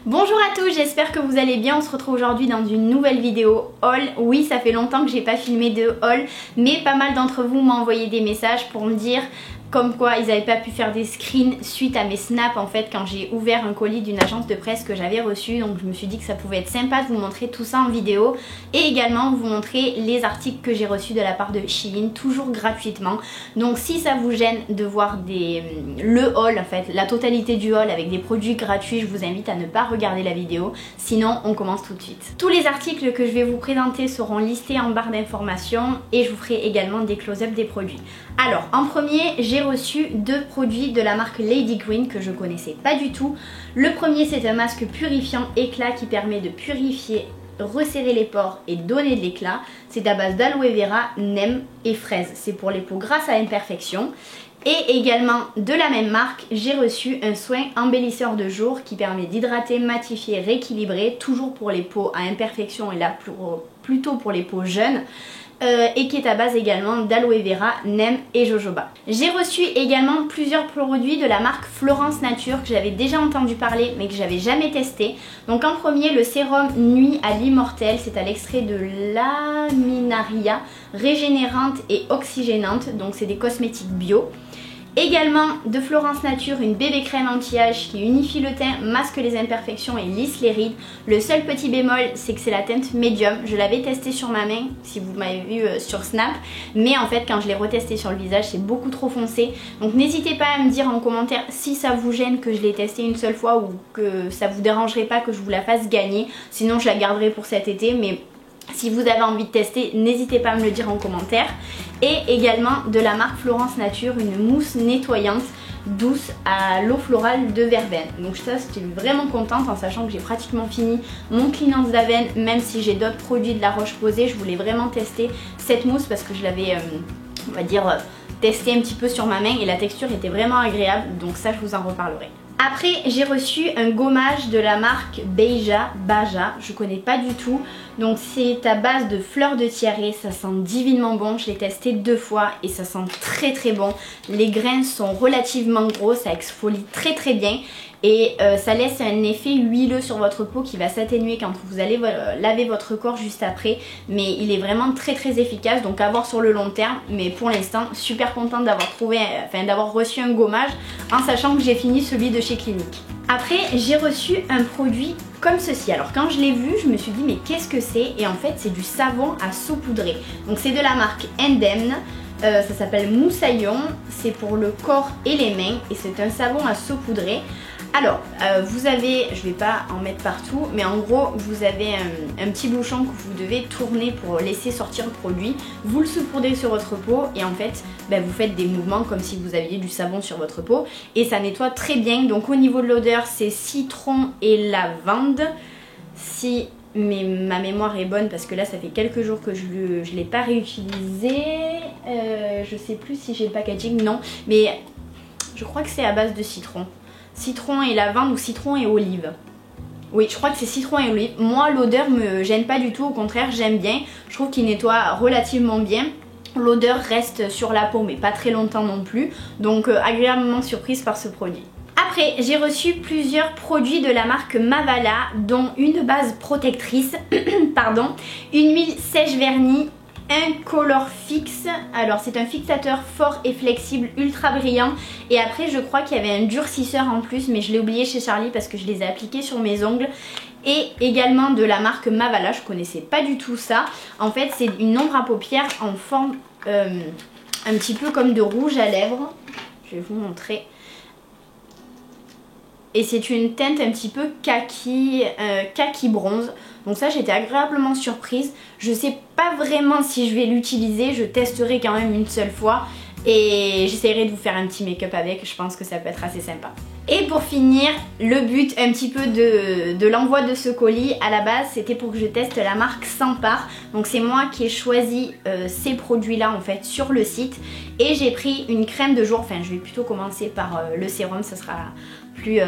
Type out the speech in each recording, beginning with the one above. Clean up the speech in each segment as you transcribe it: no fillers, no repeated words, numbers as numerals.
Bonjour à tous, j'espère que vous allez bien. On se retrouve aujourd'hui dans une nouvelle vidéo haul. Oui, ça fait longtemps que j'ai pas filmé de haul, mais pas mal d'entre vous m'ont envoyé des messages pour me dire comme quoi ils n'avaient pas pu faire des screens suite à mes snaps en fait quand j'ai ouvert un colis d'une agence de presse que j'avais reçu. Donc je me suis dit que ça pouvait être sympa de vous montrer tout ça en vidéo et également vous montrer les articles que j'ai reçus de la part de Shein, toujours gratuitement. Donc si ça vous gêne de voir le haul en fait, la totalité du haul avec des produits gratuits, je vous invite à ne pas regarder la vidéo, sinon on commence tout de suite. Tous les articles que je vais vous présenter seront listés en barre d'informations et je vous ferai également des close-up des produits. Alors en premier, j'ai reçu deux produits de la marque Lady Green que je connaissais pas du tout. Le premier, c'est un masque purifiant éclat qui permet de purifier, resserrer les pores et donner de l'éclat. C'est à base d'aloe vera, neem et fraise. C'est pour les peaux grasses à imperfection. Et également de la même marque, j'ai reçu un soin embellisseur de jour qui permet d'hydrater, matifier, rééquilibrer, toujours pour les peaux à imperfection et là plutôt pour les peaux jeunes. Et qui est à base également d'aloe vera, neem et jojoba. J'ai reçu également plusieurs produits de la marque Florence Nature que j'avais déjà entendu parler mais que j'avais jamais testé. Donc en premier, le sérum Nuit à l'immortel, c'est à l'extrait de laminaria, régénérante et oxygénante, donc c'est des cosmétiques bio. Également de Florence Nature, une bébé crème anti-âge qui unifie le teint, masque les imperfections et lisse les rides. Le seul petit bémol, c'est que c'est la teinte médium. Je l'avais testé sur ma main, si vous m'avez vu sur Snap. Mais en fait, quand je l'ai retesté sur le visage, c'est beaucoup trop foncé. Donc n'hésitez pas à me dire en commentaire si ça vous gêne que je l'ai testé une seule fois ou que ça vous dérangerait pas que je vous la fasse gagner. Sinon, je la garderai pour cet été, mais si vous avez envie de tester, n'hésitez pas à me le dire en commentaire. Et également de la marque Florence Nature, une mousse nettoyante douce à l'eau florale de verveine. Donc ça, j'étais vraiment contente en sachant que j'ai pratiquement fini mon Cleanance d'Avène. Même si j'ai d'autres produits de La Roche-Posay, je voulais vraiment tester cette mousse parce que je l'avais, on va dire, testé un petit peu sur ma main et la texture était vraiment agréable. Donc ça, je vous en reparlerai. Après, j'ai reçu un gommage de la marque Baja, je connais pas du tout. Donc c'est à base de fleurs de tiare, ça sent divinement bon. Je l'ai testé 2 fois et ça sent très très bon. Les grains sont relativement gros, ça exfolie très très bien. Et ça laisse un effet huileux sur votre peau qui va s'atténuer quand vous allez laver votre corps juste après. Mais il est vraiment très très efficace, donc à voir sur le long terme. Mais pour l'instant, super contente d'avoir reçu un gommage en sachant que j'ai fini celui de chez Clinique. Après, j'ai reçu un produit comme ceci. Alors quand je l'ai vu, je me suis dit mais qu'est-ce que c'est? Et en fait c'est du savon à saupoudrer. Donc c'est de la marque Indemne. Ça s'appelle Moussaillon. C'est pour le corps et les mains et c'est un savon à saupoudrer. Alors, vous avez, je vais pas en mettre partout, mais en gros, vous avez un petit bouchon que vous devez tourner pour laisser sortir le produit. Vous le saupoudrez sur votre peau et en fait, vous faites des mouvements comme si vous aviez du savon sur votre peau et ça nettoie très bien. Donc au niveau de l'odeur, c'est citron et lavande. Si ma mémoire est bonne, parce que là, ça fait quelques jours que je l'ai pas réutilisé. Je sais plus si j'ai le packaging, non, mais je crois que c'est à base de citron. Citron et lavande ou citron et olive. Oui, je crois que c'est citron et olive. Moi, l'odeur me gêne pas du tout, au contraire, j'aime bien. Je trouve qu'il nettoie relativement bien. L'odeur reste sur la peau, mais pas très longtemps non plus. Donc, agréablement surprise par ce produit. Après, j'ai reçu plusieurs produits de la marque Mavala, dont une base protectrice, pardon, une huile sèche vernie, un color fixe. Alors c'est un fixateur fort et flexible, ultra brillant. Et après je crois qu'il y avait un durcisseur en plus, mais je l'ai oublié chez Charlie parce que je les ai appliqués sur mes ongles. Et également de la marque Mavala, je connaissais pas du tout ça. En fait c'est une ombre à paupières en forme un petit peu comme de rouge à lèvres. Je vais vous montrer. Et c'est une teinte un petit peu kaki bronze. Donc ça, j'étais agréablement surprise. Je sais pas vraiment si je vais l'utiliser. Je testerai quand même une seule fois. Et j'essaierai de vous faire un petit make-up avec. Je pense que ça peut être assez sympa. Et pour finir, le but un petit peu de l'envoi de ce colis, à la base, c'était pour que je teste la marque Sampar. Donc c'est moi qui ai choisi ces produits-là en fait sur le site. Et j'ai pris une crème de jour. Enfin, je vais plutôt commencer par le sérum. Ça sera plus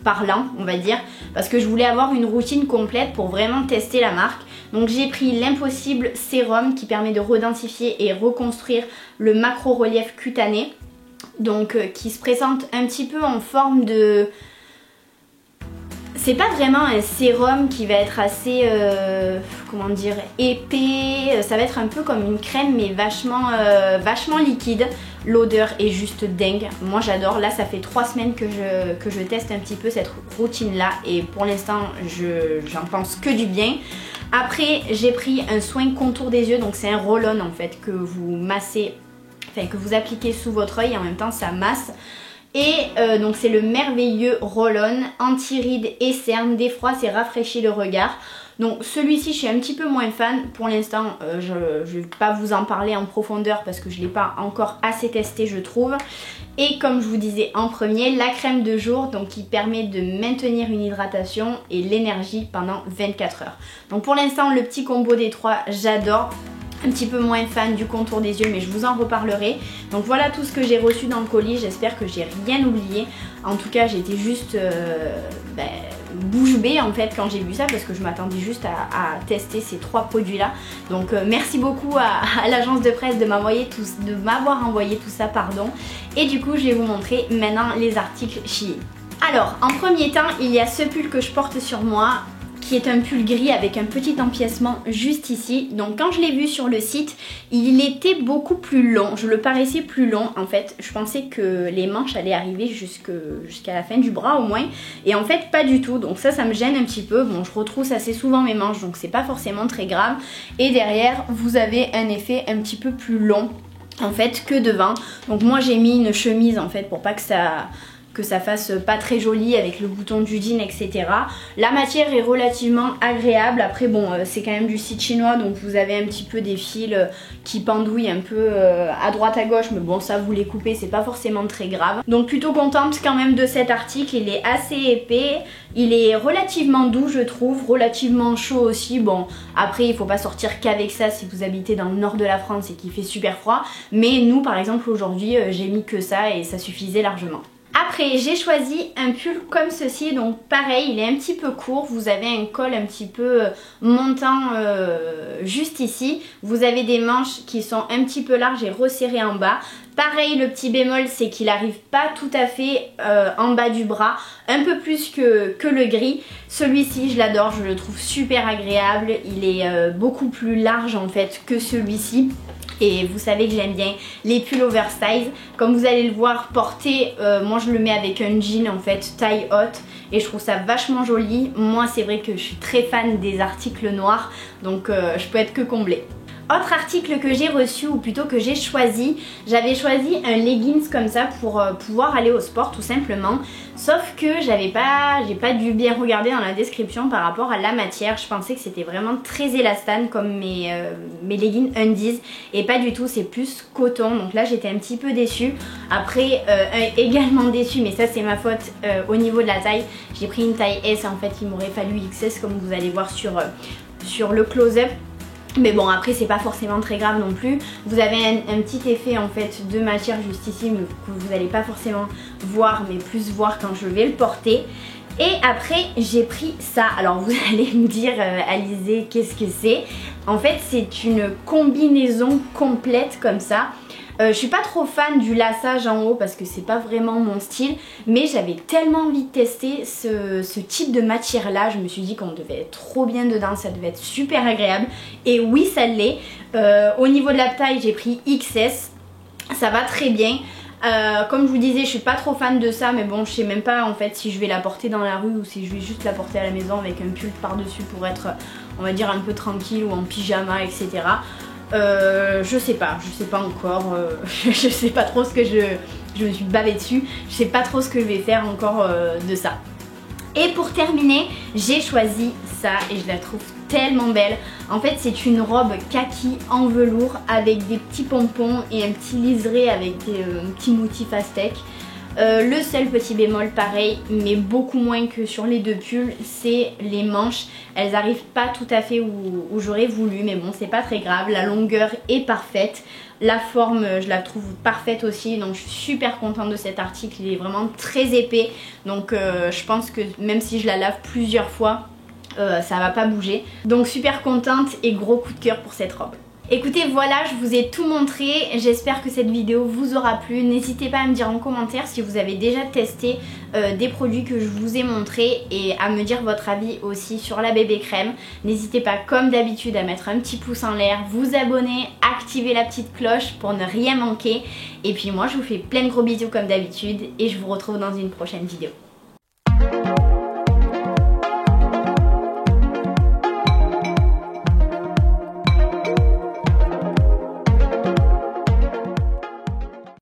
parlant, on va dire, parce que je voulais avoir une routine complète pour vraiment tester la marque. Donc j'ai pris l'Impossible Sérum qui permet de redensifier et reconstruire le macro relief cutané, donc qui se présente un petit peu en forme de C'est pas vraiment un sérum qui va être assez, comment dire, épais. Ça va être un peu comme une crème mais vachement liquide. L'odeur est juste dingue. Moi j'adore. Là ça fait 3 semaines que je teste un petit peu cette routine là et pour l'instant j'en pense que du bien. Après j'ai pris un soin contour des yeux, donc c'est un roll-on en fait que vous massez, enfin que vous appliquez sous votre œil et en même temps ça masse. Et donc c'est le merveilleux roll-on anti-rides et cernes, défroisse et rafraîchit le regard. Donc celui-ci je suis un petit peu moins fan pour l'instant, je ne vais pas vous en parler en profondeur parce que je ne l'ai pas encore assez testé je trouve. Et comme je vous disais en premier, la crème de jour donc qui permet de maintenir une hydratation et l'énergie pendant 24 heures. Donc pour l'instant le petit combo des trois j'adore. Un petit peu moins fan du contour des yeux mais je vous en reparlerai. Donc voilà tout ce que j'ai reçu dans le colis, j'espère que j'ai rien oublié. En tout cas j'étais juste bouche bée en fait quand j'ai vu ça parce que je m'attendais juste à tester ces 3 produits là. Donc merci beaucoup à l'agence de presse de m'avoir envoyé tout ça pardon. Et du coup je vais vous montrer maintenant les articles Shein. Alors en premier temps il y a ce pull que je porte sur moi, qui est un pull gris avec un petit empiècement juste ici. Donc quand je l'ai vu sur le site, il était beaucoup plus long, je le paraissais plus long en fait. Je pensais que les manches allaient arriver jusqu'à la fin du bras au moins. Et en fait pas du tout, donc ça me gêne un petit peu. Bon je retrousse assez souvent mes manches donc c'est pas forcément très grave. Et derrière vous avez un effet un petit peu plus long en fait que devant. Donc moi j'ai mis une chemise en fait pour pas que ça fasse pas très joli avec le bouton du jean etc. La matière est relativement agréable. Après bon c'est quand même du site chinois donc vous avez un petit peu des fils qui pendouillent un peu à droite à gauche mais bon ça vous les coupez, c'est pas forcément très grave. Donc plutôt contente quand même de cet article, il est assez épais, il est relativement doux je trouve, relativement chaud aussi. Bon après il faut pas sortir qu'avec ça si vous habitez dans le nord de la France et qu'il fait super froid, mais nous par exemple aujourd'hui j'ai mis que ça et ça suffisait largement. Après j'ai choisi un pull comme ceci, donc pareil il est un petit peu court, vous avez un col un petit peu montant juste ici, vous avez des manches qui sont un petit peu larges et resserrées en bas. Pareil le petit bémol c'est qu'il n'arrive pas tout à fait en bas du bras, un peu plus que le gris. Celui-ci je l'adore, je le trouve super agréable, il est beaucoup plus large en fait que celui-ci. Et vous savez que j'aime bien les pulls oversize. Comme vous allez le voir porté, moi je le mets avec un jean en fait taille haute. Et je trouve ça vachement joli. Moi c'est vrai que je suis très fan des articles noirs. Donc je peux être que comblée. Autre article que j'ai reçu, ou plutôt que j'ai choisi, j'avais choisi un leggings comme ça pour pouvoir aller au sport tout simplement. Sauf que j'ai pas dû bien regarder dans la description par rapport à la matière. Je pensais que c'était vraiment très élastane comme mes leggings undies et pas du tout, c'est plus coton. Donc là j'étais un petit peu déçue. Après également déçue, mais ça c'est ma faute au niveau de la taille. J'ai pris une taille S, en fait il m'aurait fallu XS comme vous allez voir sur le close-up. Mais bon après c'est pas forcément très grave non plus. Vous avez un petit effet en fait de matière juste ici mais que vous n'allez pas forcément voir mais plus voir quand je vais le porter. Et après j'ai pris ça. Alors vous allez me dire Alizée qu'est-ce que c'est? En fait c'est une combinaison complète comme ça. Je suis pas trop fan du laçage en haut parce que c'est pas vraiment mon style, mais j'avais tellement envie de tester ce type de matière là, je me suis dit qu'on devait être trop bien dedans, ça devait être super agréable et oui ça l'est. Au niveau de la taille j'ai pris XS, ça va très bien. Comme je vous disais je suis pas trop fan de ça mais bon je sais même pas en fait si je vais la porter dans la rue ou si je vais juste la porter à la maison avec un pull par dessus pour être on va dire un peu tranquille ou en pyjama etc. Je sais pas encore, je sais pas trop ce que je me suis bavée dessus, je sais pas trop ce que je vais faire encore de ça. Et pour terminer, j'ai choisi ça et je la trouve tellement belle. En fait c'est une robe kaki en velours avec des petits pompons et un petit liseré avec des petits motifs aztèques. Le seul petit bémol pareil mais beaucoup moins que sur les deux pulls, c'est les manches. Elles arrivent pas tout à fait où j'aurais voulu mais bon c'est pas très grave, la longueur est parfaite. La forme je la trouve parfaite aussi donc je suis super contente de cet article, il est vraiment très épais donc je pense que même si je la lave plusieurs fois ça va pas bouger. Donc super contente et gros coup de cœur pour cette robe. Écoutez, voilà, je vous ai tout montré. J'espère que cette vidéo vous aura plu. N'hésitez pas à me dire en commentaire si vous avez déjà testé des produits que je vous ai montrés et à me dire votre avis aussi sur la bébé crème. N'hésitez pas comme d'habitude à mettre un petit pouce en l'air, vous abonner, activer la petite cloche pour ne rien manquer. Et puis moi je vous fais plein de gros bisous comme d'habitude et je vous retrouve dans une prochaine vidéo.